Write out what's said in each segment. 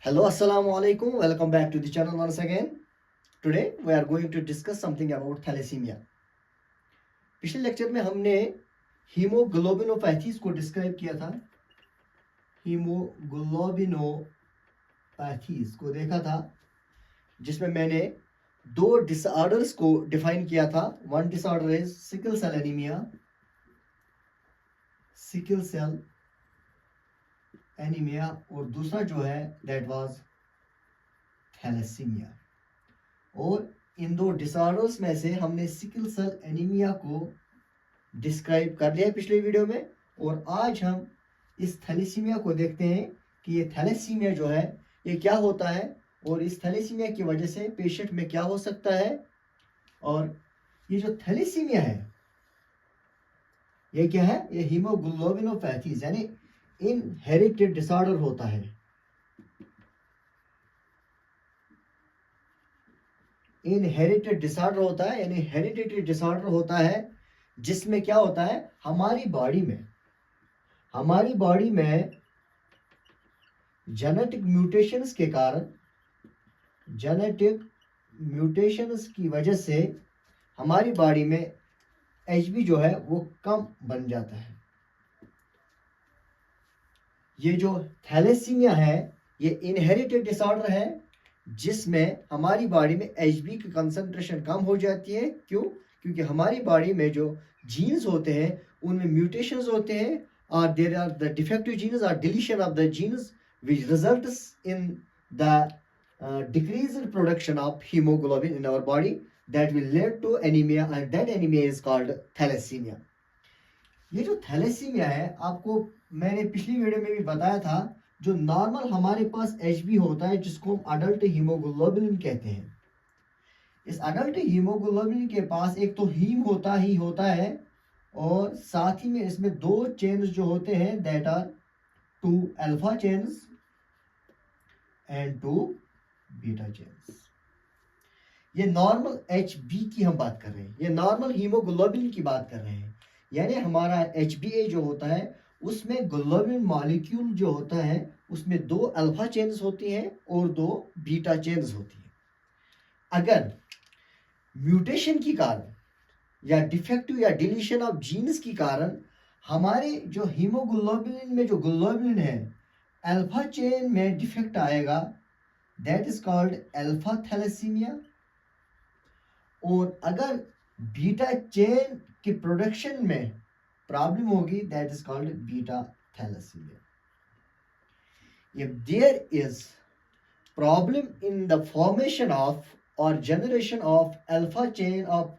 Hello, Assalamu alaikum. Welcome back to the channel once again. Today we are going to discuss something about thalassemia. पिछले lecture में हमने haemoglobinopathies को describe किया था। Haemoglobinopathies को देखा था, जिसमें मैंने दो डिसऑर्डर्स को डिफाइन किया था। One disorder is sickle cell anaemia, sickle cell anaemia, और दूसरा जो है दैट वाज थैलेसीमिया। और इन दो डिसऑर्डर्स में से हमने सिकल सेल एनीमिया को डिस्क्राइब कर लिया पिछले वीडियो में, और आज हम इस थैलेसीमिया को देखते हैं कि ये थैलेसीमिया जो है ये क्या होता है, और इस थैलेसीमिया की वजह से पेशेंट में क्या हो सकता है। और ये जो थैलेसीमिया है ये क्या है, ये हीमोग्लोबिनोपैथीज यानी इनहेरिटेड डिसऑर्डर होता है। इनहेरिटेड डिसऑर्डर होता है यानी हेरिडिटरी डिसऑर्डर होता है, जिसमें क्या होता है, हमारी बॉडी में जेनेटिक म्यूटेशंस के कारण, जेनेटिक म्यूटेशंस की वजह से हमारी बॉडी में एचबी जो है वो कम बन जाता है। ये जो थैलेसीमिया है ये इनहेरिटेड डिसऑर्डर है, जिसमें हमारी बॉडी में एचबी की कंसंट्रेशन कम हो जाती है। क्यों? क्योंकि हमारी बॉडी में जो जीन्स होते हैं उनमें म्यूटेशंस होते हैं, और there are the defective genes और deletion of the genes which results in the decreased production of hemoglobin in our body that will lead to anemia, and that anemia is called thalassemia. ये जो thalassaemia है आपको मैंने पिछली video में भी बताया था, जो नॉर्मल हमारे पास एचबी होता है जिसको हम अडल्ट हीमोग्लोबिन कहते हैं। इस अडल्ट हीमोग्लोबिन के पास एक तो हीम होता है, और साथ ही में इसमें दो चेन्स जो होते हैं that are 2 alpha chains and 2 beta chains. ये नॉर्मल एचबी की हम बात कर रहे हैं, ये नॉर्मल हीमोग्लोबिन की बात कर रहे हैं। यानी हमारा एचबीए जो होता है उसमें ग्लोबिन मॉलिक्यूल जो होता है उसमें 2 अल्फा चेन्स होती हैं और 2 बीटा चेन्स होती हैं। अगर म्यूटेशन के कारण या डिफेक्टिव या डिलीशन ऑफ जीन्स के कारण हमारे जो हीमोग्लोबिन में जो ग्लोबिन है अल्फा चेन में डिफेक्ट आएगा, that is called alpha thalassaemia. और अगर बीटा चेन के प्रोडक्शन में प्रॉब्लम होगी, that is called beta thalassaemia. If there is problem in the formation of or generation of alpha chain of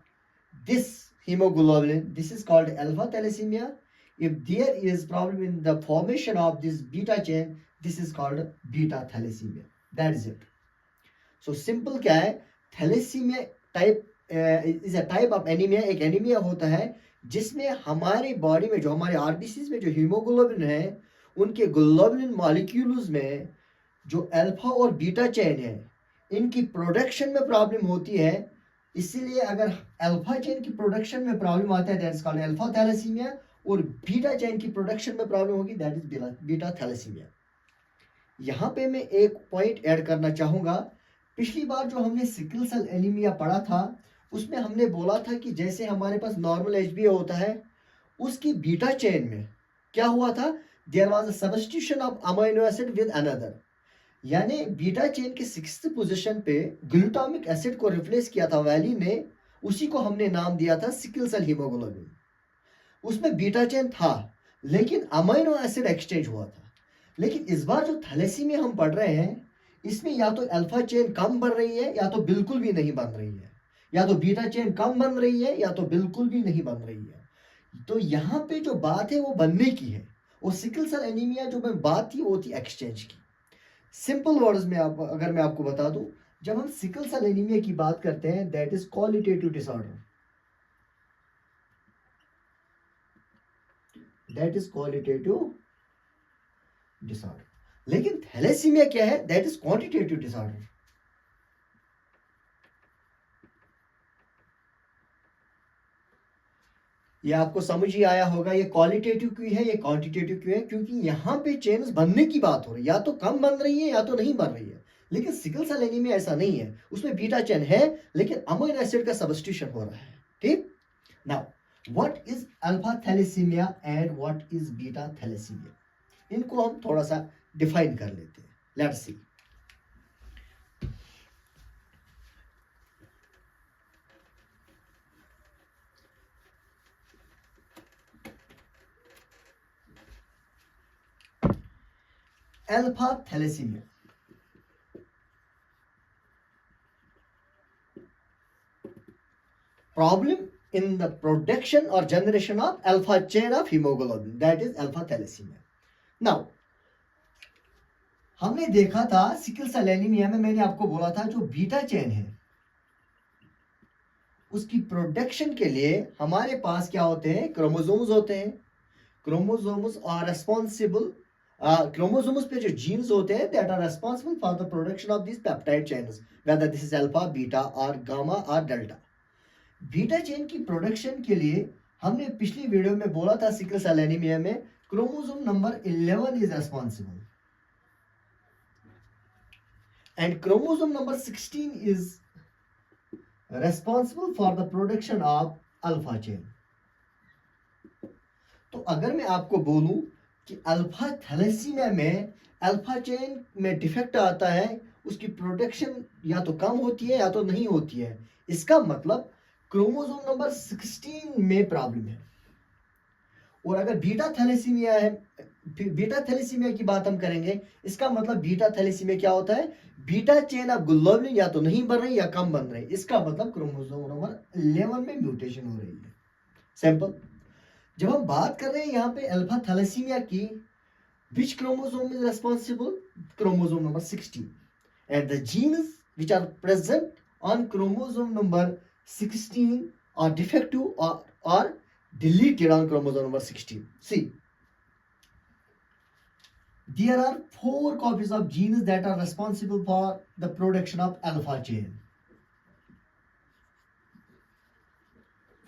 this hemoglobin, this is called alpha thalassemia. If there is problem in the formation of this beta chain, this is called beta thalassemia. That is it. So simple क्या है, thalassemia type is a type of anemia। एक anaemia होता है जिसमें हमारी body में जो हमारे आरबीसीज में जो हीमोग्लोबिन है उनके ग्लोबुलिन मॉलिक्यूल्स में जो अल्फा और बीटा चेन है इनकी प्रोडक्शन में प्रॉब्लम होती है। इसीलिए अगर अल्फा चेन की प्रोडक्शन में प्रॉब्लम आता है that is called alpha thalassaemia, और बीटा चेन की प्रोडक्शन में प्रॉब्लम होगी दैट इज बीटा थैलेसीमिया। यहाँ पे मैं एक पॉइंट ऐड करना चाहूँगा। पिछली बार जो हमने सिकल सेल एनीमिया पढ़ा था उसमें हमने बोला था कि जैसे हमारे पास नॉर्मल एचबी होता है उसकी बीटा चेन में क्या हुआ था, there was a substitution of amino acid with another. यानी बीटा चेन के 6th पोजीशन पे ग्लूटामिक एसिड को रिप्लेस किया था वैली ने, उसी को हमने नाम दिया था सिकल सेल हीमोग्लोबिन। उसमें बीटा चेन था लेकिन अमीनो एसिड एक्सचेंज हुआ था। लेकिन इस बार जो थैलेसीमिया हम पढ़ रहे हैं इसमें या तो अल्फा चेन कम बन रही है या तो बिल्कुल भी नहीं बन रही है, या तो बीटा चेन कम बन रही है या तो बिल्कुल भी नहीं बन रही है। तो यहाँ पे जो बात है वो बनने की है, और सिकल सेल एनीमिया जो मैं बात थी वो थी एक्सचेंज की। सिंपल वर्ड्स में अगर मैं आपको बता दूं, जब हम सिकल सेल एनीमिया की बात करते हैं that is qualitative disorder, that is qualitative disorder. लेकिन थैलेसीमिया क्या है, दैट इज क्वांटिटेटिव डिसऑर्डर। ये आपको समझ ही आया होगा, ये क्वालिटेटिव क्यों है, ये क्वांटिटेटिव क्यों है, क्योंकि यहाँ पे चेन्स बनने की बात हो रही है, या तो कम बन रही है या तो नहीं बन रही है। लेकिन सिकल सेल एनीमिया ऐसा नहीं है, उसमें बीटा चेन है लेकिन अमीनो एसिड का सब्स्टिट्यूशन हो रहा है। ठीक, now what is alpha thalassaemia and what is beta thalassaemia, इनको हम थोड़ा सा डिफाइन कर लेते हैं। Let's see. Alpha thalassaemia, problem in the production or generation of alpha chain of hemoglobin, that is alpha thalassemia. Now हमने देखा था सिकल सेल एनीमिया में, मैंने आपको बोला था जो बीटा चेन है उसकी प्रोडक्शन के लिए हमारे पास क्या होते हैं, क्रोमोसोम्स होते हैं। क्रोमोसोम्स आर रेस्पॉन्सिबल, क्रोमोसोम्स पे जो जीन्स होते हैं that are responsible for the production of this peptide chains, whether this is alpha, beta और गामा और डेल्टा। बीटा चेन की प्रोडक्शन के लिए हमने पिछली वीडियो में बोला था सिकल सेल एनीमिया में chromosome number 11 is responsible and chromosome number 16 is responsible for the production of alpha chain. तो अगर मैं आपको बोलूं कि अल्फा थैलेसीमिया में अल्फा चेन में डिफेक्ट आता है, उसकी प्रोडक्शन या तो कम होती है या तो नहीं होती है, इसका मतलब क्रोमोसोम नंबर 16 में प्रॉब्लम है। और अगर बीटा थैलेसीमिया है, बीटा थैलेसीमिया की बात हम करेंगे, इसका मतलब बीटा थैलेसीमिया क्या होता है, बीटा चेन ऑफ ग्लोबुलिन या तो नहीं बन रही या कम बन रही, इसका मतलब क्रोमोसोम नंबर 11 में म्यूटेशन हो रही है। सिंपल। जब हम बात कर रहे हैं यहाँ पे अल्फा थैलेसीमिया की, which chromosome is responsible, chromosome number 16 and the genes which are present on chromosome number 16 are defective or deleted on chromosome number 16. See, there are 4 copies of genes that are responsible for the production of alpha chain.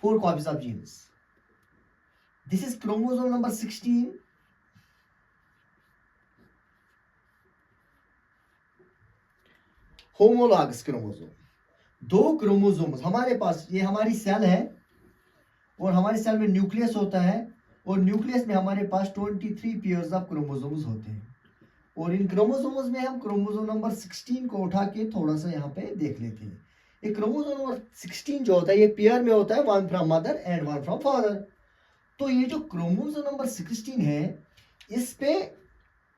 4 copies of genes. This is chromosome number 16. Homologous chromosome. 2 chromosomes हमारे पास, ये हमारी cell है और हमारे cell में nucleus होता है और न्यूक्लियस में हमारे पास 23 पेयर्स ऑफ क्रोमोसोम्स होते हैं। और इन क्रोमोसोम्स में हम क्रोमोसोम नंबर 16 को उठा के थोड़ा सा यहाँ पे देख लेते हैं। ये क्रोमोसोम नंबर 16 जो होता है ये पेयर में होता है, 1 from mother and 1 from father. तो ये जो क्रोमोसोम नंबर 16 है इस पे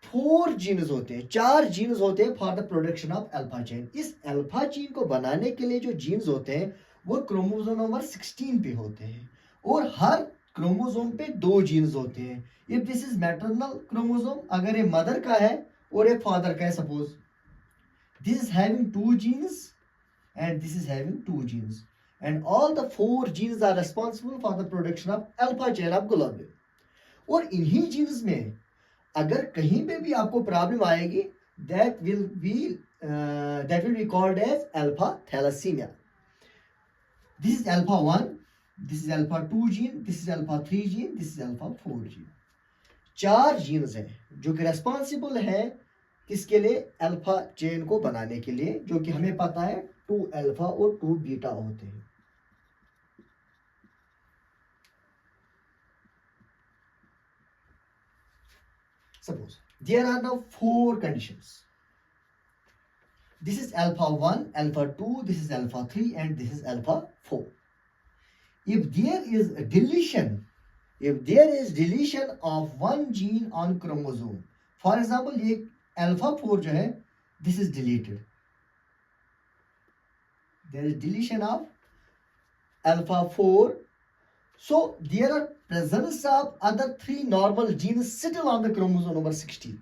4 जीन्स होते हैं, 4 जीन्स होते हैं for the production of alpha chain. इस अल्फा चेन को बनाने के लिए जो जीन्स होते हैं वो क्रोमोसोम नंबर 16 पे होते हैं और हर क्रोमोसोम पे 2 जीन्स होते हैं। If this is maternal chromosome, अगर ये मदर का है और ये फादर का है, suppose this is having 2 genes and this is having 2 genes and all the 4 genes are responsible for the production of alpha chain of globulin. और इन्हीं जीन्स में अगर कहीं पे भी आपको प्रॉब्लम आएगी that will be called as alpha thalassemia. This is alpha 1, this is alpha 2 gene, this is alpha 3 gene, this is alpha 4 gene. 4 jeans हैं जो कि रेस्पॉन्सिबल है किसके लिए, अल्फा चेन को बनाने के लिए, जो कि हमें पता है 2 अल्फा और 2 बीटा होते हैं। Suppose there are now 4 conditions. This is alpha 1, alpha 2, this is alpha 3 and this is alpha 4. If there is a deletion, if there is deletion of one gene on chromosome, for example ये alpha 4 जो है this is deleted, there is deletion of alpha 4, so there are presence of other 3 normal genes still on the chromosome number 16.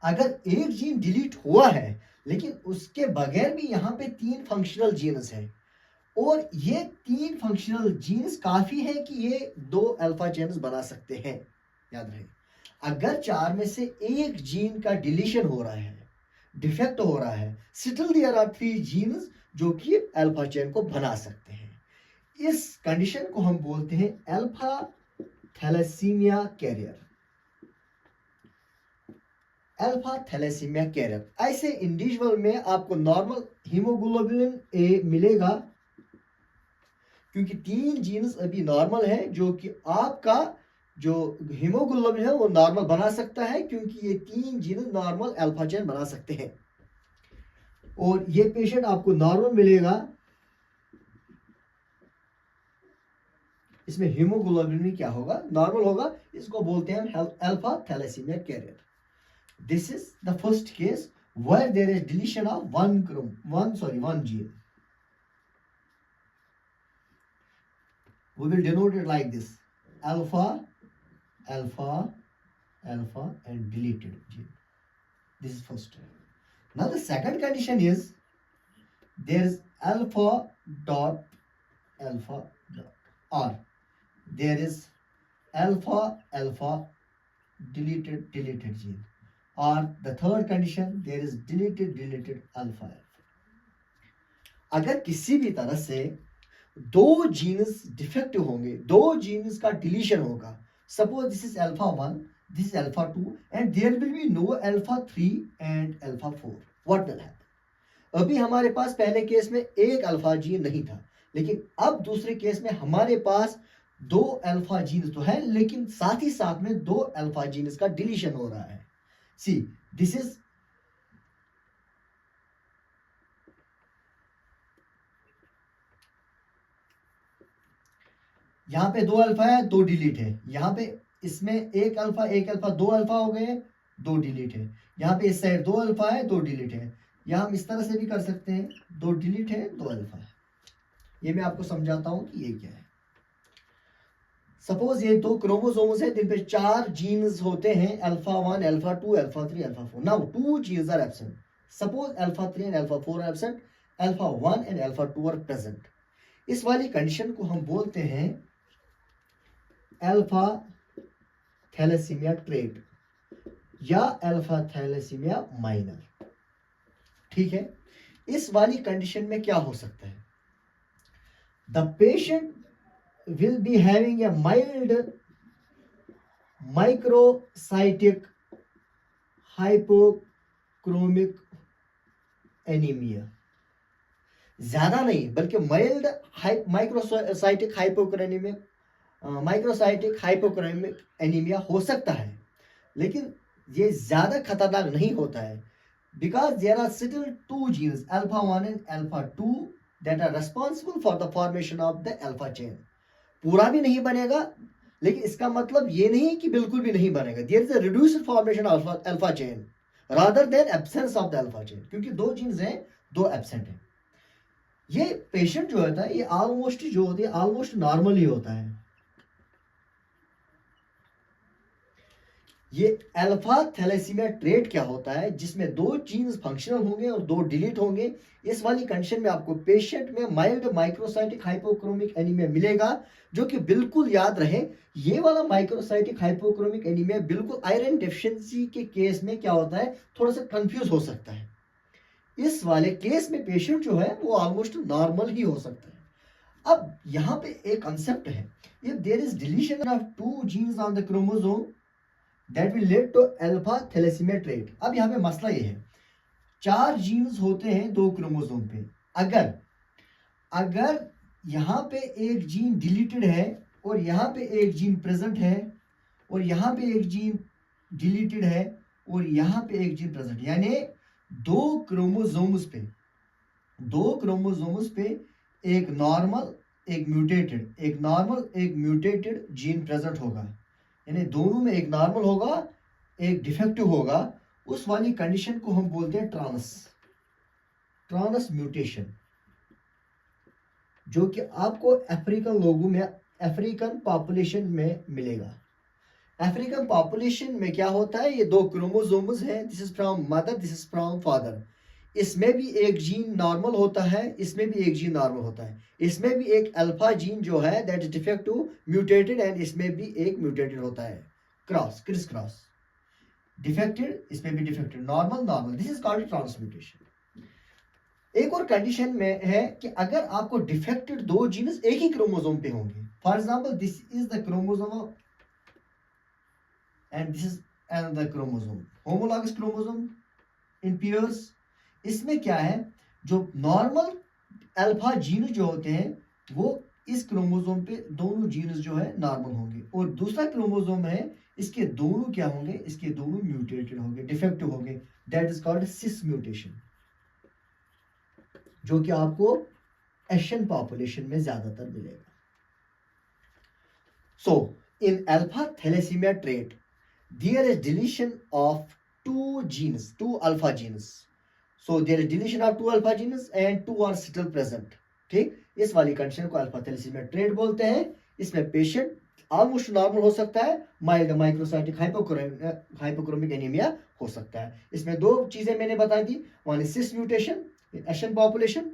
अगर एक gene delete हुआ है लेकिन उसके बगैर भी यहाँ पे 3 फंक्शनल जीन्स हैं और ये 3 फंक्शनल जीन्स काफी है कि ये 2 अल्फा चेन्स बना सकते हैं। याद रहे, अगर 4 में से एक जीन का डिलीशन हो रहा है, डिफेक्ट हो रहा है, स्टिल देयर आर 3 जीन्स जो कि अल्फा चेन को बना सकते हैं। इस कंडीशन को हम बोलते हैं alpha thalassaemia carrier. Alpha thalassaemia carrier, ऐसे इंडिविजुअल में आपको नॉर्मल हीमोग्लोबिन ए मिलेगा, क्योंकि 3 जीन्स अभी नॉर्मल है, जो कि आपका जो हीमोग्लोबिन है वो नॉर्मल बना सकता है, क्योंकि ये 3 जीन्स नॉर्मल अल्फा चेन बना सकते हैं। और ये पेशेंट आपको नॉर्मल मिलेगा, इसमें हीमोग्लोबिन में क्या होगा, नॉर्मल होगा। इसको बोलते हैं alpha thalassaemia carrier. This is the first case where there is deletion of one gene. We will denote it like this: alpha, alpha, alpha, and deleted gene. This is first. Now the second condition is there is alpha dot, or there is alpha alpha deleted gene, or the third condition there is deleted alpha. अगर किसी भी तरह से 2 jeans defective होंगे, 2 jeans का deletion होगा, suppose this is alpha 1, this is alpha 2, and there will be no alpha 3 and alpha 4, what will happen? अभी हमारे पास पहले केस में एक अल्फा जीन नहीं था, लेकिन अब दूसरे केस में हमारे पास 2 अल्फा जीन्स तो है, लेकिन साथ ही साथ में 2 अल्फा जीन्स का डिलीशन हो रहा है। सी दिस इज यहाँ पे 2 अल्फा है, 2 डिलीट है, यहाँ पे इसमें एक अल्फा 2 अल्फा हो गए, 2 डिलीट है, यहाँ पे इस साइड 2 अल्फा है, 2 डिलीट है। यहाँ हम इस तरह से भी कर सकते हैं, 2 डिलीट है, 2 अल्फा है। ये मैं आपको समझाता हूं कि ये क्या है। सपोज ये 2 क्रोमोसोम्स है, जिन पे 4 जीन्स होते हैं, alpha 1, alpha 2, alpha 3, alpha 4। Now 2 genes are absent. Suppose alpha 3 and alpha 4 are absent, alpha 1 and alpha 2 are present. इस वाली कंडीशन को हम बोलते हैं अल्फा थैलेसीमिया ट्रेट या अल्फा थैलेसीमिया माइनर। ठीक है, इस वाली कंडीशन में क्या हो सकता है? The patient will be having a mild microcytic hypochromic anaemia. ज्यादा नहीं, बल्कि माइल्ड माइक्रोसाइटिक हाइपोक्रोमिक एनीमिया हो सकता है, लेकिन ये ज्यादा खतरनाक नहीं होता है, because there are still 2 genes alpha 1 and alpha 2 that are responsible for the formation of the alpha chain. पूरा भी नहीं बनेगा, लेकिन इसका मतलब ये नहीं कि बिल्कुल भी नहीं बनेगा। There is a reduced formation of alpha chain rather than absence of the alpha chain, क्योंकि 2 जीन्स हैं, 2 एब्सेंट हैं। ये पेशेंट जो होता है, ये ऑलमोस्ट जो होती है ऑलमोस्ट नॉर्मल ही होता है। ये अल्फा थैलेसीमिया ट्रेट क्या होता है, जिसमें 2 जीन्स फंक्शनल होंगे और 2 डिलीट होंगे। इस वाली कंडीशन में आपको पेशेंट में माइल्ड माइक्रोसाइटिक हाइपोक्रोमिक एनीमिया मिलेगा, जो कि बिल्कुल याद रहे, ये वाला माइक्रोसाइटिक हाइपोक्रोमिक एनीमिया बिल्कुल आयरन डेफिशिएंसी के केस में क्या होता है, थोड़ा सा कंफ्यूज हो सकता है। इस वाले केस में पेशेंट जो है वो ऑलमोस्ट नॉर्मल ही हो सकता है। अब यहाँ पे एक कंसेप्ट है, if there is deletion of 2 genes on the chromosome that will lead to alpha thalassemia trait। अब यहाँ पे मसला ये है, 4 जीन्स होते हैं 2 क्रोमोसोम पे, अगर यहाँ पे एक जीन डिलीटेड है और यहाँ पे एक जीन प्रेजेंट है और यहाँ पे एक जीन डिलीटेड है और यहाँ पे एक जीन प्रेजेंट, यानी 2 क्रोमोसोम्स पे एक नॉर्मल एक म्यूटेटेड जीन प्रेजेंट होगा, यानी दोनों में एक नॉर्मल होगा, एक डिफेक्टिव होगा। उस वाली कंडीशन को हम बोलते हैं ट्रांसम्यूटेशन, जो कि आपको अफ्रीकन लोगों में, अफ्रीकन पॉपुलेशन में मिलेगा। अफ्रीकन पॉपुलेशन में क्या होता है, ये 2 क्रोमोसोम्स हैं, this is from mother, this is from father. इसमें भी एक जीन नॉर्मल होता है, इसमें भी एक जीन नॉर्मल होता है, इसमें भी एक अल्फा जीन जो है that is defective mutated, and इसमें भी एक म्यूटेटेड होता है, क्रिस क्रॉस, डिफेक्टेड, इसमें भी defected, normal, this is called transmutation. एक और कंडीशन में है कि अगर आपको डिफेक्टेड दो जीन्स एक ही क्रोमोसोम पे होंगे, for example this is the chromosome and this is another chromosome, homologous chromosome in pairs. इसमें क्या है, जो नॉर्मल अल्फा जीन जो होते हैं वो इस क्रोमोसोम पे दोनों जीन्स जो है नॉर्मल होंगे, और दूसरा क्रोमोसोम है इसके दोनों क्या होंगे, इसके दोनों म्यूटेटेड होंगे, डिफेक्टिव होंगे, that is called cis mutation, जो कि आपको एशियन पॉपुलेशन में ज्यादातर मिलेगा। So in alpha thalassaemia trait there is deletion of two alpha genes, so there is deletion of two alpha genes and two are still present। ठीक, इस वाली condition को अल्फा थैलेसीमिया ट्रेट बोलते हैं। इसमें पेशेंट ऑलमोस्ट नॉर्मल हो सकता है, माइल्ड माइक्रोसाइटिक हाइपोक्रोमिक एनीमिया हो सकता है। इसमें दो चीजें मैंने बता दी, one is cis mutation in Asian population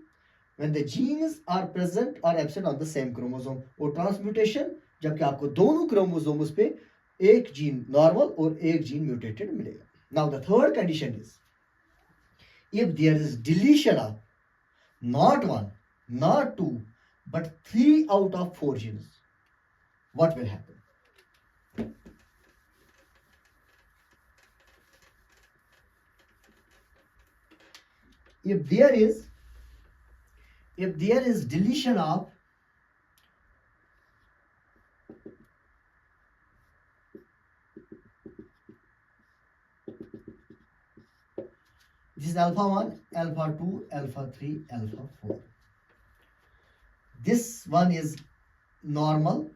when the genes are present or absent on the same chromosome, और ट्रांसम्यूटेशन जबकि आपको दोनों क्रोमोसोम्स पे एक जीन नॉर्मल और एक जीन म्यूटेटेड मिलेगा। Now the third condition is if there is deletion of not one, not two, but 3 out of 4 genes, what will happen? If there is deletion of this is alpha 1, alpha 2, alpha 3, alpha 4. This one is normal,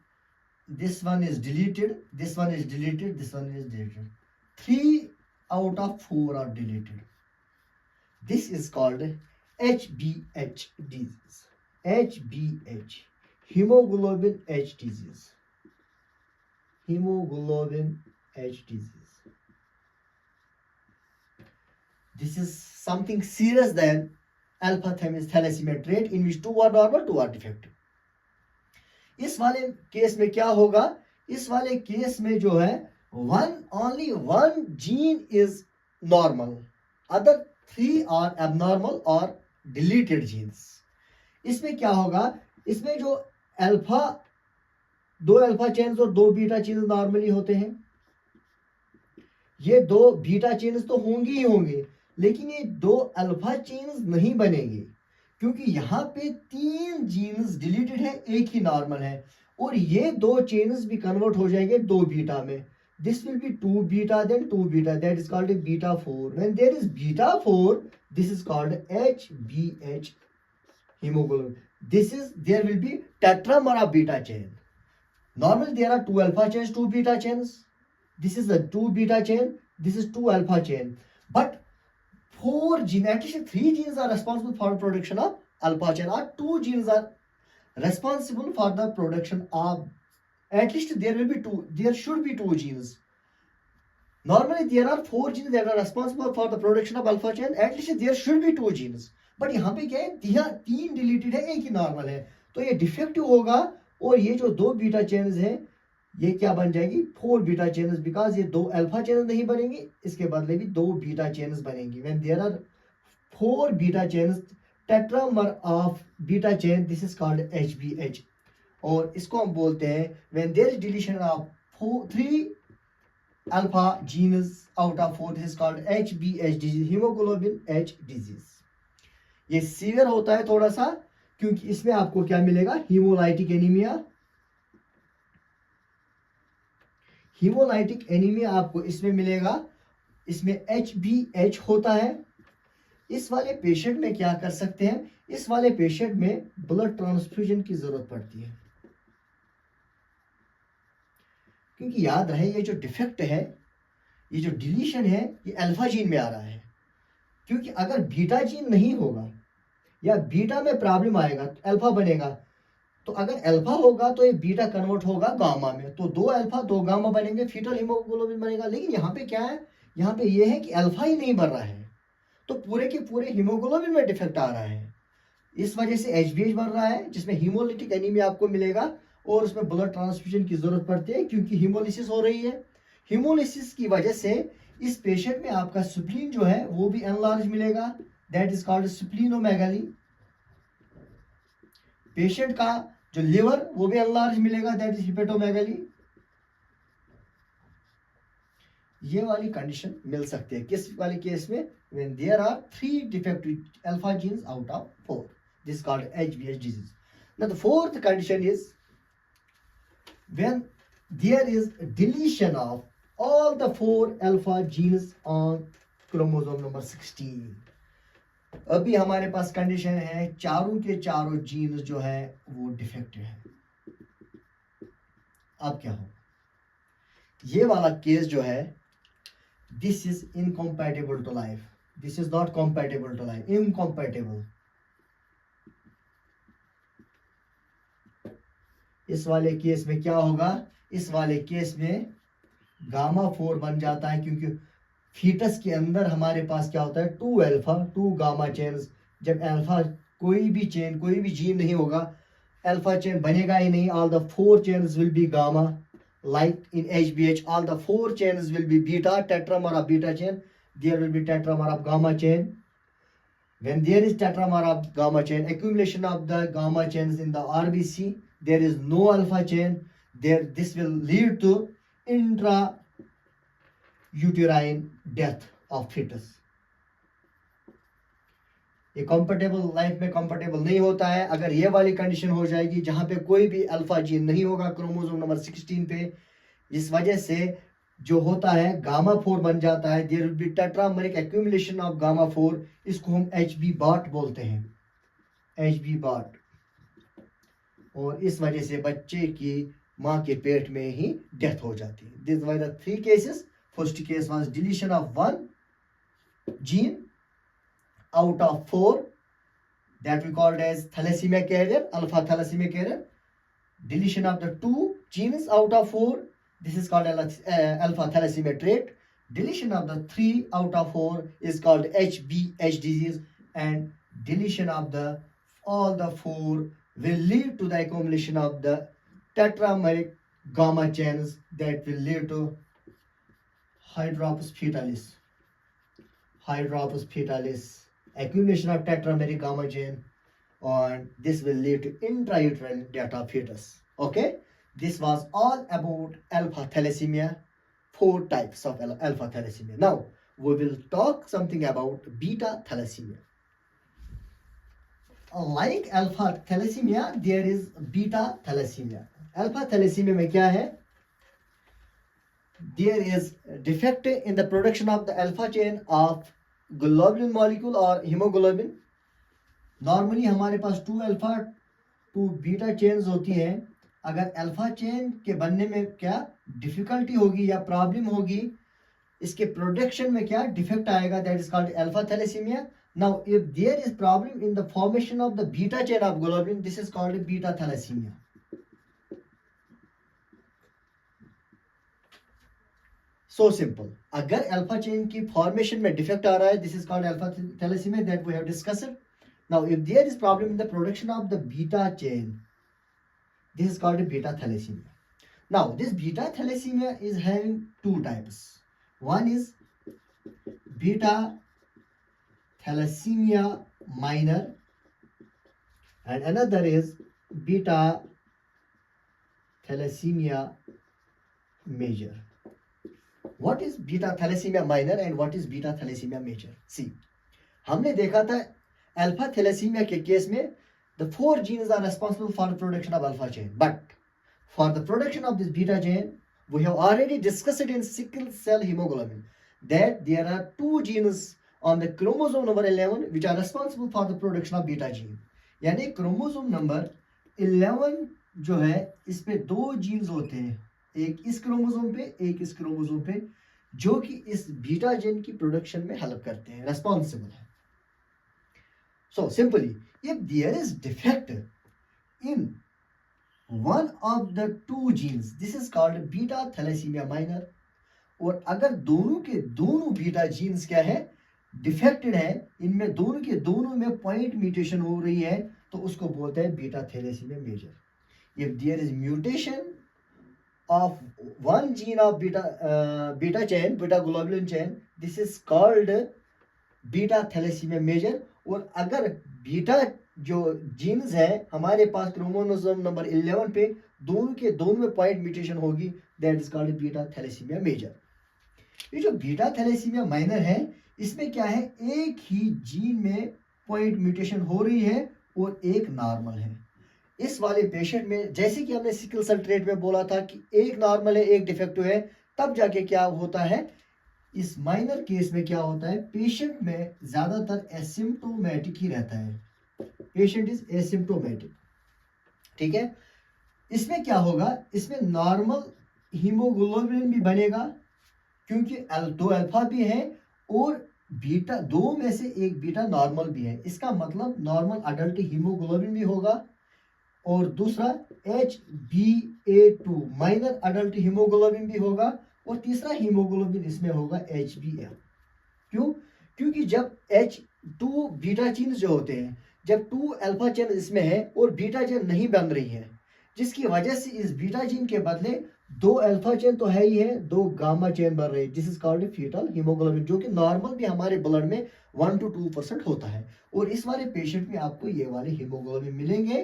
this one is deleted, this one is deleted, this one is deleted. 3 out of 4 are deleted. This is called HBH disease. HBH, hemoglobin H disease. Hemoglobin H disease. This is something serious than alpha thalassemia trait in which 2 are normal, 2 are defective. इस वाले case में क्या होगा, इस वाले case में जो है only one gene is normal, other 3 are abnormal or deleted genes. इसमें क्या होगा, इसमें जो दो अल्फा चेन्स और 2 बीटा चेन्स नॉर्मली होते हैं, ये 2 बीटा चेन्स तो होंगे ही होंगे, लेकिन ये 2 अल्फा चेन्स नहीं बनेंगे क्योंकि यहाँ पे 3 जीन्स डिलीटेड है, एक ही नॉर्मल है, और ये 2 चेन्स भी कन्वर्ट हो जाएंगे 2 बीटा में। This will be 2 beta then 2 beta, that is called beta 4। When there is beta 4, this is called HBH hemoglobin. There will be tetramer of beta chain. Normally there are 2 alpha chains, 2 beta chains. This is a 2 beta chain, this is 2 alpha chain, but 4 genes, at least 3 genes are responsible for production of alpha chain, or 2 genes are responsible for the production of, at least there should be 2 genes. Normally there are 4 genes that are responsible for the production of alpha chain, at least there should be 2 genes, but यहाँ पे क्या है, 3 deleted है, एक ही normal है, तो ये defective होगा, और ये जो 2 बीटा चेन्स हैं ये क्या बन जाएगी, 4 बीटा चेन्स, बिकॉज ये 2 अल्फा चेन्स नहीं बनेंगे, इसके बदले भी 2 बीटा चेन्स बनेंगी। When there are 4 beta chains, tetramer of beta chain, this is called HBH, और इसको हम बोलते हैं when there is deletion of 3 alpha genes out of 4, this is called HBH disease, haemoglobin H disease. ये severe होता है थोड़ा सा, क्योंकि इसमें आपको क्या मिलेगा, हीमोलाइटिक एनीमिया। हीमोलाइटिक एनीमिया आपको इसमें मिलेगा, इसमें HBH होता है। इस वाले पेशेंट में क्या कर सकते हैं, इस वाले पेशेंट में ब्लड ट्रांसफ्यूजन की जरूरत पड़ती है, क्योंकि याद रहे ये जो डिफेक्ट है, ये जो डिलीशन है, ये अल्फा जीन में आ रहा है, क्योंकि अगर बीटा जीन नहीं होगा या बीटा में प्रॉब्लम आएगा तो अल्फा बनेगा, तो अगर अल्फा होगा तो ये बीटा कन्वर्ट होगा गामा में, तो 2 अल्फा 2 गामा बनेंगे, फीटल हीमोग्लोबिन बनेगा। लेकिन यहाँ पे क्या है, यहाँ पे ये है कि अल्फा ही नहीं बन रहा है, तो पूरे के पूरे हीमोग्लोबिन में डिफेक्ट आ रहा है, इस वजह से HBH बन रहा है, जिसमें हीमोलिटिक एनीमिया आपको मिलेगा, और उसमें ब्लड ट्रांसफ्यूजन की जरूरत पड़ती है क्योंकि हीमोलिसिस हो रही है। हीमोलिसिस की वजह से इस पेशेंट में आपका स्प्लीन जो है वो भी एनलार्ज मिलेगा, that is called splenomegaly. Patient का जो लिवर वो भी अनलार्ज मिलेगा, दैट इज हिपेटोमेगाली। ये वाली कंडीशन मिल सकती है किस वाले केस में? When there are 3 defective alpha genes out of 4, this called HbH disease. Now the fourth condition is when there is deletion of all the 4 alpha genes on chromosome number 16। अभी हमारे पास condition है चारों के चारों jeans जो है वो defective है। अब क्या हो, ये वाला केस जो है, this is incompatible to life, this is not compatible to life, incompatible. इस वाले केस में क्या होगा? इस वाले केस में गामा 4 बन जाता है, क्योंकि फीटस के अंदर हमारे पास क्या होता है 2 अल्फा 2 गामा चेन्स। जब अल्फा कोई भी चेन कोई भी जीन नहीं होगा, अल्फा चेन बनेगा ही नहीं। All the 4 chains will be gamma, like in HbH all the 4 chains will be beta, tetramer of beta chain, there will be tetramer of gamma chain. When there is tetramer of gamma chain, accumulation of the gamma chains in the RBC, there is no alpha chain there, this will lead to intrauterine death of fetus। ये comfortable life में comfortable नहीं होता है अगर ये वाली condition हो जाएगी जहां पे कोई भी अल्फा जीन नहीं होगा क्रोमोसोम नंबर 16 पे। इस वजह से जो होता है गामा 4 बन जाता है, there will be tetrameric accumulation of gamma 4, इसको हम HB बाट बोलते हैं, HB बाट। और इस वजह से बच्चे की माँ के पेट में ही डेथ हो जाती है। This were the 3 cases. First case was deletion of 1 gene out of 4 that we called as thalassemia carrier, alpha thalassemia carrier. Deletion of the 2 genes out of 4, this is called alpha thalassemia trait. Deletion of the 3 out of 4 is called HbH disease, and deletion of the all the 4 will lead to the accumulation of the tetrameric gamma chains that will lead to hydropus fetalis, hydropus fetalis, accumulation of tetrameric gamma chain, and this will lead to intrauterine death of fetus. Okay, this was all about alpha thalassemia, 4 types of alpha thalassemia. Now we will talk something about beta thalassemia. Like alpha thalassemia, there is beta thalassemia. Alpha thalassemia में क्या है? There is defect in the production of the alpha chain of globulin molecule और haemoglobin. Normally हमारे पास 2 alpha 2 beta chains होती हैं। अगर alpha chain के बनने में क्या डिफिकल्टी होगी या प्रॉब्लम होगी, इसके प्रोडक्शन में क्या डिफेक्ट आएगा, that is called alpha thalassaemia. Now if there is problem in the formation of the beta chain of globulin, this is called beta thalassaemia. So simple. अगर अल्फा चेन की formation में defect आ रहा है, this is called alpha thalassaemia, that we have discussed. Now if there is problem in the production of the beta chain, this is called beta thalassaemia. Now this beta thalassaemia is having 2 types. One is beta thalassaemia minor and another is beta thalassemia major. What is beta thalassemia minor and what is beta thalassemia major? See, हमने देखा था alpha thalassaemia के case में the 4 genes are responsible for the production of alpha chain, but for the production of this beta chain we have already discussed it in sickle cell hemoglobin that there are 2 genes on the chromosome number 11 which are responsible for the production of beta gene. यानी chromosome number 11 जो है इस पे 2 jeans होते हैं, एक इस chromosome पे एक इस क्रोमोसोम पे, जो कि इस बीटा जीन की प्रोडक्शन में हेल्प करते हैं, रेस्पॉन्सिबल है। So simply if there is defect in one of the 2 genes, this is called beta thalassaemia minor. और अगर दोनों के दोनों बीटा जीन्स क्या है, डिफेक्टेड है, इनमें दोनों के दोनों में पॉइंट म्यूटेशन हो रही है, तो उसको बोलते हैं beta thalassaemia major. If there is mutation of one gene of beta chain, beta globulin chain, this is called beta thalassaemia major. और अगर बीटा जो जीन्स है हमारे पास क्रोमोसोम नंबर 11 पे दोनों के दोनों में पॉइंट म्यूटेशन होगी, that is called beta thalassaemia major. ये जो बीटा थैलेसीमिया माइनर है इसमें क्या है, एक ही जीन में पॉइंट म्यूटेशन हो रही है और एक नॉर्मल है। इस वाले पेशेंट में जैसे कि हमने सिकल सेल ट्रेट में बोला था कि एक नॉर्मल है एक डिफेक्टिव है, तब जाके क्या होता है, इस माइनर केस में क्या होता है, पेशेंट में ज्यादातर एसिम्प्टोमेटिक ही रहता है, पेशेंट इज एसिम्प्टोमेटिक। ठीक है, इसमें क्या होगा, इसमें नॉर्मल हीमोग्लोबिन भी बनेगा क्योंकि दो अल्फा भी है और बीटा, दो में से एक बीटा नॉर्मल भी है। इसका मतलब नॉर्मल अडल्ट हीमोग्लोबिन भी होगा और दूसरा HbA2 माइनर अडल्ट हीमोग्लोबिन भी होगा और तीसरा हीमोग्लोबिन इसमें होगा HbF। क्यों, क्योंकि जब H2 बीटा चेन जो होते हैं, जब 2 अल्फा चेन इसमें है और बीटा चेन नहीं बन रही है, जिसकी वजह से इस बीटा चेन के बदले 2 अल्फा चेन तो है ही है, 2 गामा चेन बन रही है, this is called foetal haemoglobin, जो कि नॉर्मल भी हमारे ब्लड में 1 to 2% होता है। और इस वाले पेशेंट में आपको ये वाले हीमोग्लोबिन मिलेंगे।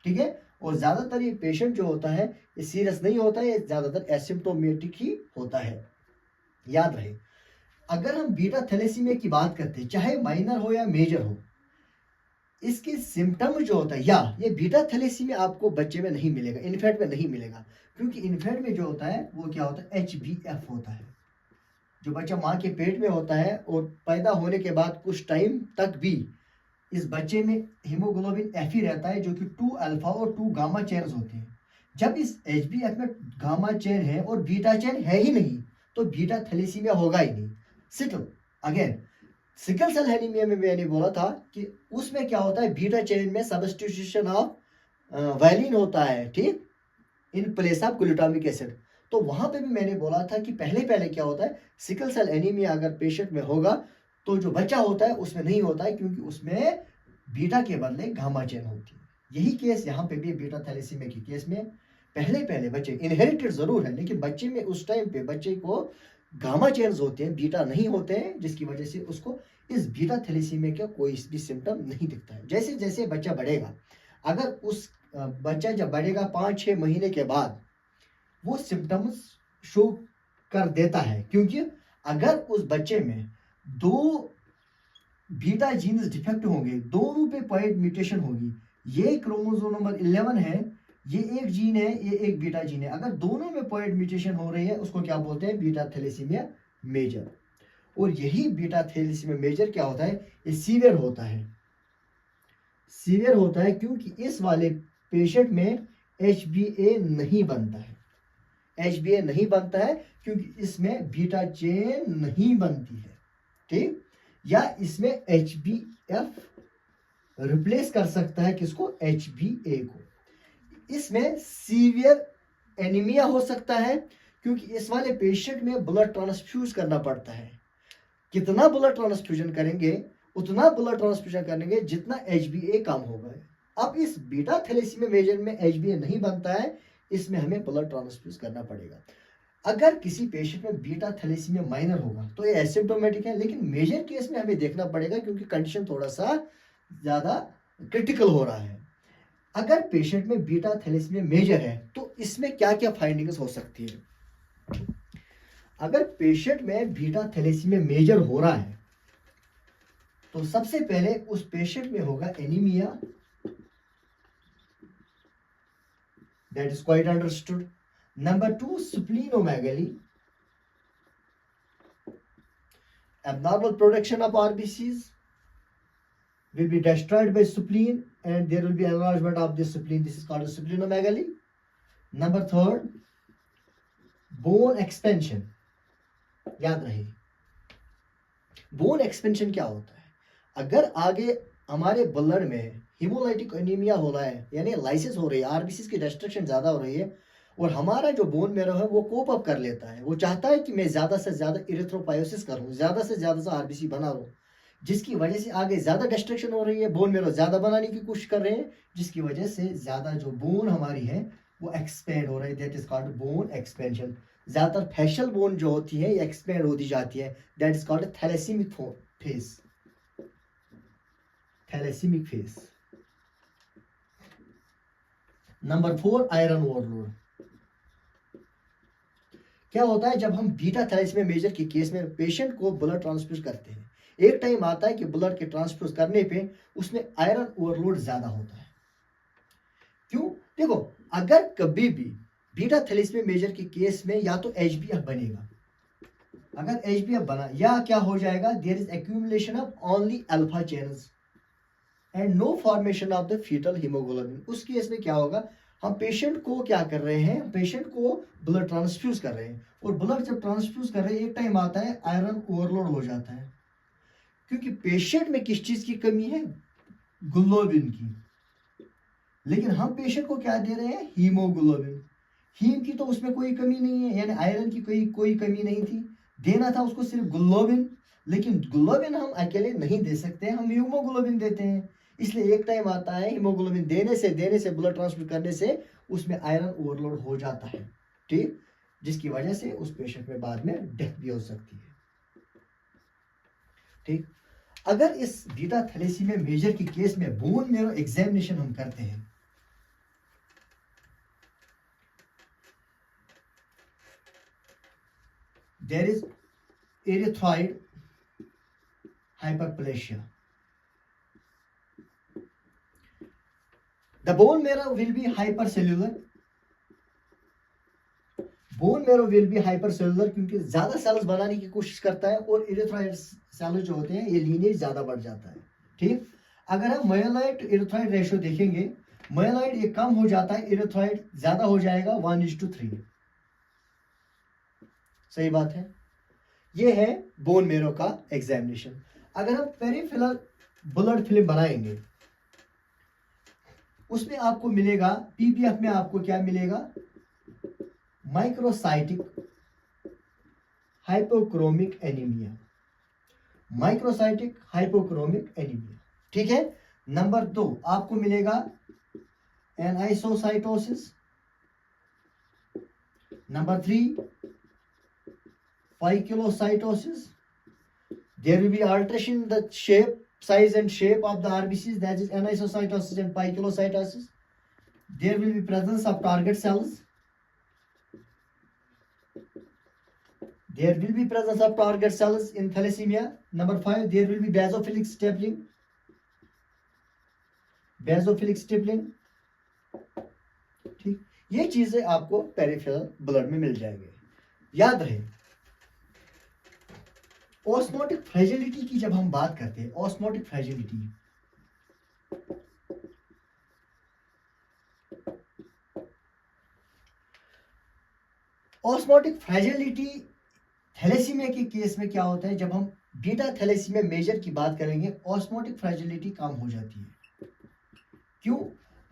ठीक है, और ज्यादातर ये पेशेंट जो होता है ये सीरियस नहीं होता है, ये ज्यादातर एसिम्प्टोमेटिक ही होता है, याद रहे। अगर हम बीटा थैलेसीमिया की बात करते हैं, चाहे माइनर हो या मेजर हो, इसके सिम्टम जो होता है, या ये बीटा थैलेसीमिया आपको बच्चे में नहीं मिलेगा, इन्फेंट में नहीं मिलेगा, क्योंकि इन्फेंट में जो होता है वो क्या होता है, HbF होता है। जो बच्चा माँ के पेट में होता है और पैदा होने के बाद कुछ टाइम तक भी इस बच्चे में हीमोग्लोबिन F ही रहता है, जो कि 2 अल्फा और 2 गामा चेन्स होते हैं। जब इस HbF में गामा चेन है और बीटा चेन है ही नहीं, तो बीटा थैलेसीमिया होगा ही नहीं। Sickle again, sickle cell anaemia में मैंने बोला था कि उसमें क्या होता है, बीटा चेन में सब्स्टिट्यूशन ऑफ वायलिन होता है, ठीक, in place of glutamic acid. तो वहां पे भी मैंने बोला था कि पहले पहले क्या होता है, सिकल सेल एनीमिया अगर पेशेंट में होगा तो जो बच्चा होता है उसमें नहीं होता है, क्योंकि उसमें बीटा के बदले गामा चेन होती है। यही केस यहाँ पे भी बीटा थैलेसीमिया के केस में पहले पहले बच्चे इनहेरिटेड जरूर है, लेकिन बच्चे में उस टाइम पे बच्चे को गामा चेन्स होते हैं, बीटा नहीं होते हैं, जिसकी वजह से उसको इस बीटा थैलेसीमिया का कोई भी सिम्टम नहीं दिखता है। जैसे जैसे बच्चा बढ़ेगा, अगर उस बच्चा जब बढ़ेगा 5-6 महीने के बाद वो सिम्टम्स शो कर देता है, क्योंकि अगर उस बच्चे में 2 बीटा जीन्स डिफेक्ट होंगे, दोनों पे पॉइंट म्यूटेशन होगी, ये क्रोमोसोम नंबर 11 है, ये एक जीन है, ये एक बीटा जीन है, अगर दोनों में पॉइंट म्यूटेशन हो रही है उसको क्या बोलते हैं, बीटा थैलेसीमिया मेजर। और यही बीटा थैलेसीमिया मेजर क्या होता है, ये सीवियर होता है, सीवियर होता है क्योंकि इस वाले पेशेंट में HbA नहीं बनता है, HbA नहीं बनता है क्योंकि इसमें बीटा चेन नहीं बनती है, ठीक, या इसमें HbF रिप्लेस कर सकता है किसको, HbA को। इसमें सीवियर एनीमिया हो सकता है क्योंकि इस वाले पेशेंट में ब्लड ट्रांसफ्यूज करना पड़ता है। कितना ब्लड ट्रांसफ्यूजन करेंगे, उतना ब्लड ट्रांसफ्यूजन करेंगे जितना HbA कम होगा। अब इस बीटा थैलेसीमिया मेजर में HbA नहीं बनता है, इसमें हमें ब्लड ट्रांसफ्यूज करना पड़ेगा। अगर किसी पेशेंट में बीटा थैलेसीमिया माइनर होगा तो ये एसिम्प्टोमेटिक है, लेकिन मेजर केस में हमें देखना पड़ेगा क्योंकि कंडीशन थोड़ा सा ज्यादा क्रिटिकल हो रहा है। अगर पेशेंट में बीटा थैलेसीमिया मेजर है तो इसमें क्या क्या फाइंडिंग्स हो सकती है। अगर पेशेंट में बीटा थैलेसीमिया मेजर हो रहा है तो सबसे पहले उस पेशेंट में होगा anaemia, that is quite understood. Number 2, splenomegaly, abnormal production of RBCs will be destroyed by spleen and there will be enlargement of the spleen. This is called splenomegaly. Number 3, bone expansion. याद रहे bone expansion क्या होता है, अगर आगे हमारे blood में haemolytic anaemia हो रहा है, यानी लाइसिस हो रही है, आरबीसी की डिस्ट्रक्शन ज्यादा हो रही है, और हमारा जो बोन मेरो है वो कोप अप कर लेता है, वो चाहता है कि मैं ज्यादा से ज्यादा इरिथ्रोपायोसिस करूं, ज्यादा से ज्यादा आरबीसी बना लूं, जिसकी वजह से आगे ज्यादा डिस्ट्रक्शन हो रही है, बोन मेरो ज्यादा बनाने की कोशिश कर रहे हैं, जिसकी वजह से ज्यादा जो बोन हमारी है वो एक्सपेंड हो रही है, that is called bone expansion. ज्यादातर फैशियल बोन जो होती है ये एक्सपेंड होती जाती है, that is called thalassaemic phase. Thalassaemic phase. Number 4 iron overload. क्या होता है जब हम बीटा थैलेसीमिया मेजर के केस में पेशेंट को ब्लड ट्रांसफ्यूज करते हैं, एक टाइम आता है कि ब्लड के ट्रांसफ्यूज करने पे उसमें आयरन ओवरलोड ज्यादा होता है। क्यों? देखो, अगर कभी भी बीटा थैलेसीमिया मेजर के केस में या तो एचबीएफ बनेगा, अगर एचबीएफ बना या क्या हो जाएगा, there is accumulation of only alpha chains and no formation of the foetal haemoglobin. उस केस में क्या होगा, हम पेशेंट को क्या कर रहे हैं, पेशेंट को ब्लड ट्रांसफ्यूज कर रहे हैं, और ब्लड जब ट्रांसफ्यूज कर रहे हैं एक टाइम आता है आयरन ओवरलोड हो जाता है, क्योंकि पेशेंट में किस चीज की कमी है, ग्लोबिन की। लेकिन हम पेशेंट को क्या दे रहे हैं, हीमोग्लोबिन। हीम की तो उसमें कोई कमी नहीं है, यानी आयरन की कोई कमी नहीं थी, देना था उसको सिर्फ ग्लोबिन। लेकिन ग्लोबिन हम अकेले नहीं दे सकते, हम हीमोग्लोबिन देते हैं। इसलिए एक टाइम आता है हीमोग्लोबिन देने से ब्लड ट्रांसफर करने से उसमें आयरन ओवरलोड हो जाता है, ठीक, जिसकी वजह से उस पेशेंट में बाद में डेथ भी हो सकती है, ठीक। अगर इस बीटा थैलेसीमिया मेजर के केस में बोन मैरो एग्जामिनेशन हम करते हैं, there is erythroid hyperplasia. The bone marrow will be hypercellular. Bone marrow will be hypercellular, क्योंकि ज्यादा सेल्स बनाने की कोशिश करता है और इरिथ्रॉइड सेल्स जो होते हैं ये लीनेज ज्यादा बढ़ जाता है, ठीक। अगर हम मायोलाइट इरिथ्रॉइड रेशियो देखेंगे, मायोलाइट ये कम हो जाता है, इरिथ्रॉइड ज्यादा हो जाएगा 1:3। सही बात है। ये है बोन मैरो का एग्जामिनेशन। अगर हम पेरिफेरल ब्लड फिल्म बनाएंगे, उसमें आपको मिलेगा, पीपीएफ में आपको क्या मिलेगा, microcytic hypochromic anaemia, microcytic hypochromic anaemia, ठीक है। नंबर 2 आपको मिलेगा एनाइसोसाइटोसिस। Number 3 phycocytosis. There will be alteration in the shape, size and shape of the RBCs, that is anisocytosis and phycocytosis. There will be presence of target cells. There will be presence of target cells in thalassemia. Number 5, there will be basophilic stippling. Basophilic stippling, ठीक। ये चीजें आपको peripheral blood में मिल जाएंगे। याद रहे, osmotic fragility की जब हम बात करते हैं, osmotic fragility, osmotic fragility thalassaemia के केस में क्या होता है, जब हम बीटा थैलेसीमिया मेजर की बात करेंगे ऑस्मोटिक फ्रेजिलिटी कम हो जाती है। क्यों?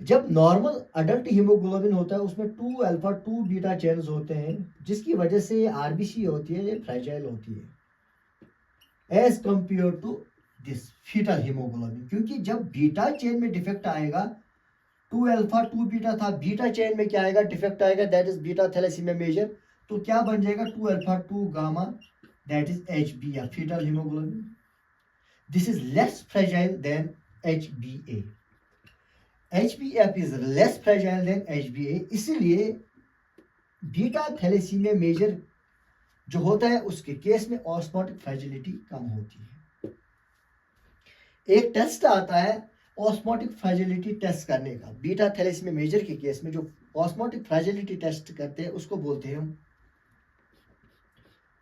जब नॉर्मल अडल्ट हीमोग्लोबिन होता है उसमें 2 अल्फा 2 बीटा चेन्स होते हैं, जिसकी वजह से ये आरबीसी होती है, ये फ्रेजाइल होती है as compare to this fetal haemoglobin. क्योंकि जब बीटा चेन में डिफेक्ट आएगा, 2 अल्फा 2 बीटा था, बीटा चेन में क्या आएगा, डिफेक्ट आएगा, that is beta thalassaemia major. तो क्या बन जाएगा, 2 alpha 2 gamma, that is HB या fetal haemoglobin. This is less fragile than HbA. HbF is less fragile than HbA, इसलिए बीटा थैलेसीमिया मेजर जो होता है उसके केस में ऑस्मोटिक फ्रेजिलिटी कम होती है। एक टेस्ट आता है ऑस्मोटिक फ्रेजिलिटी टेस्ट करने का, बीटा थैलेसीमिया मेजर के केस में जो ऑस्मोटिक फ्रेजिलिटी टेस्ट करते हैं उसको बोलते हैं हम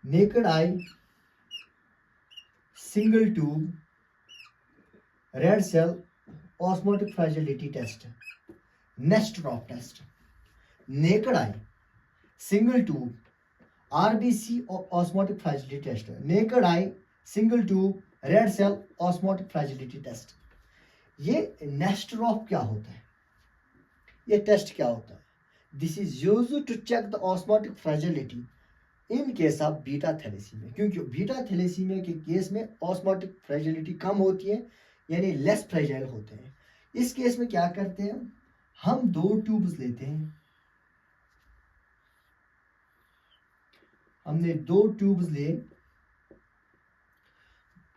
naked eye single tube red cell osmotic fragility test, NESTROF test. Naked eye single tube RBC osmotic fragility test, naked eye single tube red cell osmotic fragility test. ये NESTROF क्या होता है, ये टेस्ट क्या होता है, this is used to check the osmotic fragility in case of beta thalassaemia. क्योंकि beta thalassaemia के केस में ऑस्मोटिक फ्रेजिलिटी कम होती है, यानी लेस फ्रेजाइल होते हैं। इस केस में क्या करते हैं, हम 2 ट्यूब्स लेते हैं, हमने 2 ट्यूब्स लिए,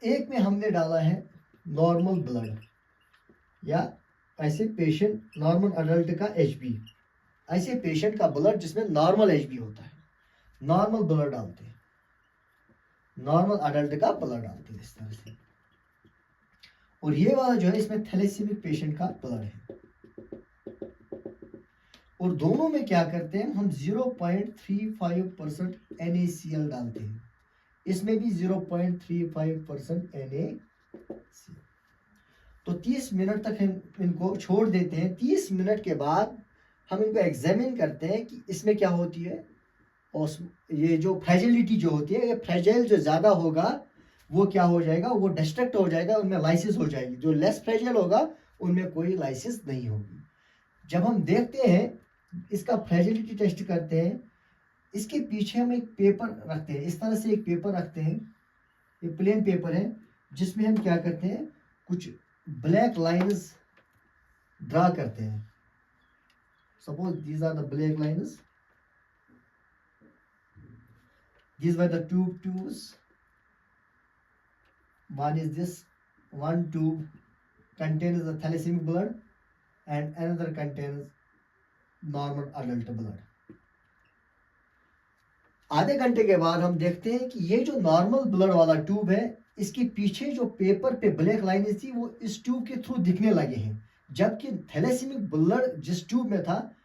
एक में हमने डाला है नॉर्मल ब्लड या ऐसे पेशेंट नॉर्मल अडल्ट का HB, ऐसे पेशेंट का ब्लड जिसमें नॉर्मल HB होता है, नॉर्मल ब्लड डालते हैं, नॉर्मल अडल्ट का ब्लड डालते हैं इस तरह से। और ये वाला जो है इसमें थैलेसीमिक पेशेंट का ब्लड है। और दोनों में क्या करते हैं हम 0.35% NaCl डालते हैं, इसमें भी 0.35% NaCl। तो 30 मिनट तक हम इनको छोड़ देते हैं। 30 मिनट के बाद हम इनको एग्जामिन करते हैं कि इसमें क्या होती है। और ये जो फ्रेजिलिटी जो होती है, ये फ्रेजाइल जो ज़्यादा होगा वो क्या हो जाएगा, वो डिस्ट्रक्ट हो जाएगा, उनमें लाइसिस हो जाएगी। जो लेस फ्रेजाइल होगा उनमें कोई लाइसिस नहीं होगी। जब हम देखते हैं इसका फ्रेजिलिटी टेस्ट करते हैं, इसके पीछे हम एक पेपर रखते हैं, इस तरह से एक पेपर रखते हैं, ये प्लेन पेपर है जिसमें हम क्या करते हैं, कुछ ब्लैक लाइंस ड्रा करते हैं। Suppose these are the black lines, these were the tubes. One is this, one tube contains the thalassaemic blood and another contains normal adult blood. आधे घंटे के बाद हम देखते हैं कि ये जो नॉर्मल ब्लड वाला ट्यूब है, इसके पीछे जो पेपर पे ब्लैक लाइनें थी वो इस ट्यूब के थ्रू दिखने लगे हैं, जबकि थैलेसीमिक ब्लड जिस ट्यूब में था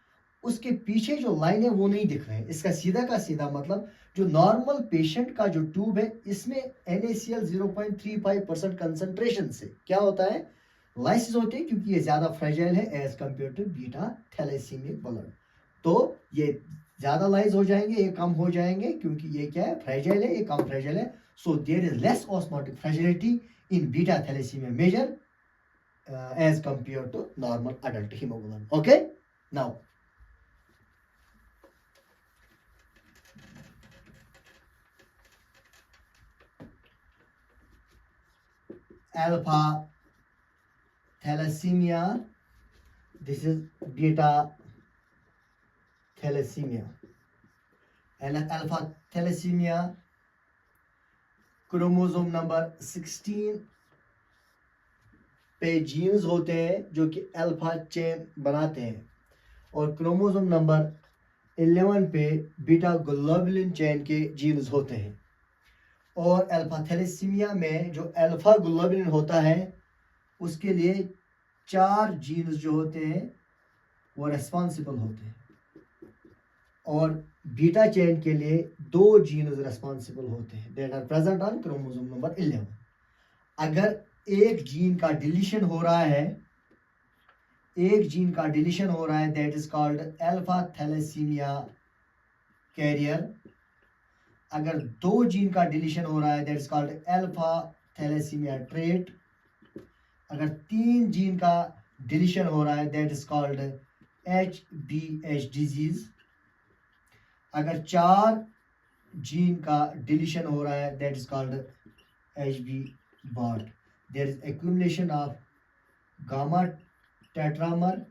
उसके पीछे जो लाइन है वो नहीं दिख रहे हैं। इसका सीधा का सीधा मतलब जो नॉर्मल पेशेंट का जो ट्यूब है इसमें NaCl 0.35% कंसंट्रेशन से क्या होता है, लाइसिस होते हैं, क्योंकि ये ज्यादा फ्रेजाइल है as compare to beta thalassaemic blood. तो ये ज्यादा लाइज हो जाएंगे, ये कम हो जाएंगे, क्योंकि ये क्या है, फ्रेजाइल है, ये कम फ्रेजाइल है। So there is less osmotic fragility in beta thalassaemia major as compare to normal adult haemoglobin. Okay, now alpha thalassemia, this is beta thalassemia. And alpha thalassemia chromosome number 16 पे jeans होते हैं जो कि alpha chain बनाते हैं, और chromosome number 11 पे beta globulin chain के जीन्स होते हैं। और अल्फा थैलेसीमिया में जो अल्फा ग्लोबुलिन होता है उसके लिए 4 जीन्स जो होते हैं वो रेस्पॉन्सिबल होते हैं, और बीटा चेन के लिए 2 जीन्स रेस्पॉन्सिबल होते हैं, that are present on chromosome number 11। अगर एक जीन का डिलीशन हो रहा है, एक जीन का डिलीशन हो रहा है, that is called alpha thalassaemia carrier. अगर 2 जीन का डिलीशन हो रहा है, that is called alpha thalassaemia trait. अगर 3 जीन का डिलीशन हो रहा है, that is called HBH disease. अगर 4 जीन का डिलीशन हो रहा है, that is called HB Bart. There is accumulation of gamma tetramer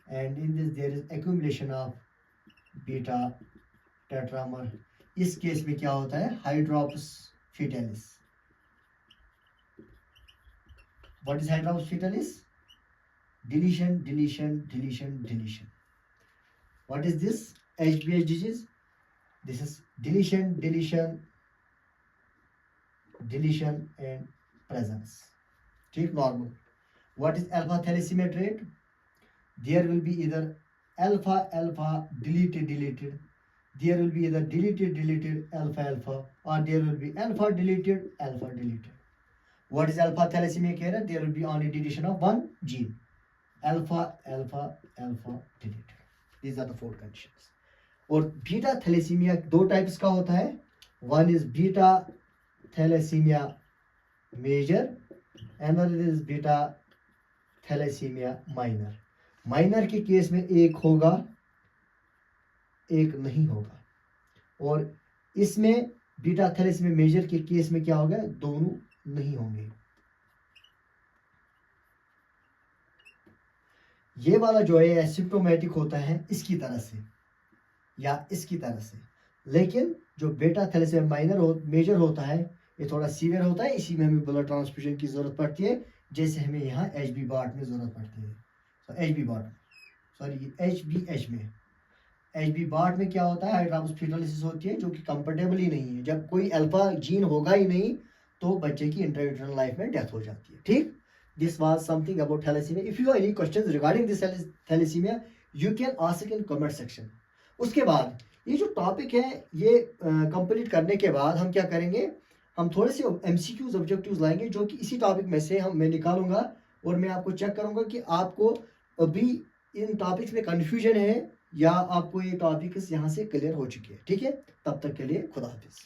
and in this there is accumulation of beta tetramer. इस केस में क्या होता है, hydrops fetalis. What is hydrops fetalis? Deletion deletion deletion deletion. What is this? HBH disease. This is deletion deletion deletion and presence. ठीक, normal. What is alpha thalassemia trait? There will be either alpha alpha deleted deleted, there will be either deleted deleted alpha alpha, or there will be alpha deleted alpha deleted. What is alpha thalassemia carrier? There will be only deletion of one gene, alpha alpha alpha deleted. These are the 4 conditions. और beta thalassaemia 2 types का होता है। One is beta thalassaemia major, another is beta thalassaemia minor. Minor के case में एक होगा, एक नहीं होगा, और इसमें बीटा थैलेसीमिया मेजर के केस में क्या होगा, दोनों नहीं होंगे। ये वाला जो है एसिम्प्टोमेटिक होता है इसकी तरह से या इसकी तरह से, लेकिन जो बीटा थैलेसीमिया माइनर मेजर होता है ये थोड़ा सीवियर होता है, इसी में हमें ब्लड ट्रांसफ्यूजन की जरूरत पड़ती है, जैसे हमें यहाँ एच बी बॉट में ज़रूरत पड़ती है। तो H B Bart sorry H B H में एच बी बॉट में क्या होता है, हाइड्रोलाइसिस फीटोलिसिस होती है जो कि कंफर्टेबल ही नहीं है। जब कोई अल्फा जीन होगा ही नहीं तो बच्चे की इंट्रायूटरल लाइफ में डेथ हो जाती है। ठीक, this was something about thalassaemia. If you have any questions regarding this thalassaemia you can ask in comment section. उसके बाद ये जो टॉपिक है ये कंप्लीट करने के बाद हम क्या करेंगे, हम थोड़े से एमसीक्यूज ऑब्जेक्टिव्स लाएंगे जो कि इसी टॉपिक में से मैं निकालूंगा और मैं आपको चेक करूंगा कि आपको अभी इन टॉपिक्स में कंफ्यूजन है या आपको ये टॉपिक्स यहाँ से क्लियर हो चुके हैं। ठीक है, तब तक के लिए खुदा हाफिज।